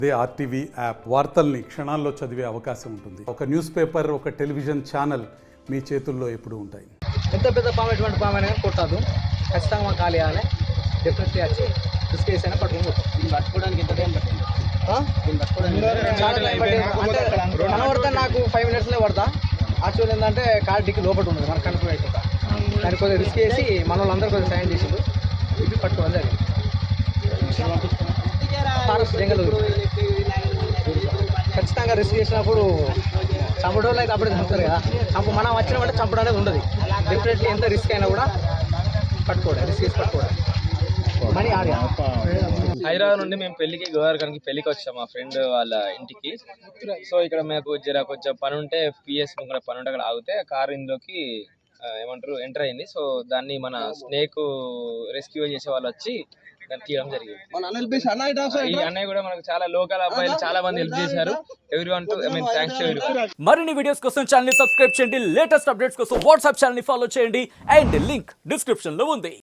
అదే RTV app వార్తల్ని క్షణాల్లో చదివే అవకాశం ఉంటుంది. ఒక న్యూస్ పేపర్, ఒక టెలివిజన్ ఛానల్ మీ చేతుల్లో ఎప్పుడూ ఉంటాయి. ఎంత పెద్ద పాము ఎటువంటి పాము అయినా కొట్టదు, ఖచ్చితంగా మాకు ఖాళీ చేయాలి. డెఫినెట్లీ వచ్చి రిస్క్ చేసైనా పట్టుకుని పట్టుకోవడానికి ఎంత టైం పట్టింది? పడితే నాకు 5 minutesలో పడతా. యాక్చువల్ ఏంటంటే కార్ డిక్కి లోపల ఉండదు, మనకు కనుక్కుని అయిపోతా. దానికి కొద్దిగా రిస్క్ చేసి మన వాళ్ళందరూ కొద్దిగా సాయం చేసిండు, ఇది పట్టుకోవాలి. అది ఫారెస్ట్ జంగల్ ఖచ్చితంగా రిస్క్ చేసినప్పుడు చంపడం అయితే అప్పుడే చంపుతారు కదా. మనం వచ్చినప్పుడు చంపడం అనేది ఉండదు. డెఫినెట్లీ ఎంత రిస్క్ అయినా కూడా పట్టుకోవడం, రిస్క్ చేసి పట్టుకోవడం. మనీ ఆడి హైదరాబాద్ నుండి మేము గోదావరికి పెళ్లికి వచ్చాం మా ఫ్రెండ్ వాళ్ళ ఇంటికి. సో ఇక్కడ మాకు కొంచెం పని ఉంటే పిఎస్ ముంగడ పని ఉంటే అక్కడ ఆగితే కారు ఇందులోకి ఎంటర్ అయింది. సో దాన్ని మన స్నేక్ రెస్క్యూ చేసే వాళ్ళు వచ్చి దాన్ని తీయడం జరిగింది. ఈ అన్నయ్య కూడా మనకు చాలా లోకల్ అబ్బాయిలు చాలా మంది హెల్ప్ చేశారు. Everyone to thanks to everyone. మరిన్ని వీడియోస్ కోసం ఛానల్ ని సబ్స్క్రైబ్ చేయండి, లేటెస్ట్ అప్డేట్స్ కోసం వాట్సాప్ ఛానల్ ని ఫాలో చేయండి అండ్ లింక్ డిస్క్రిప్షన్ లో ఉంది.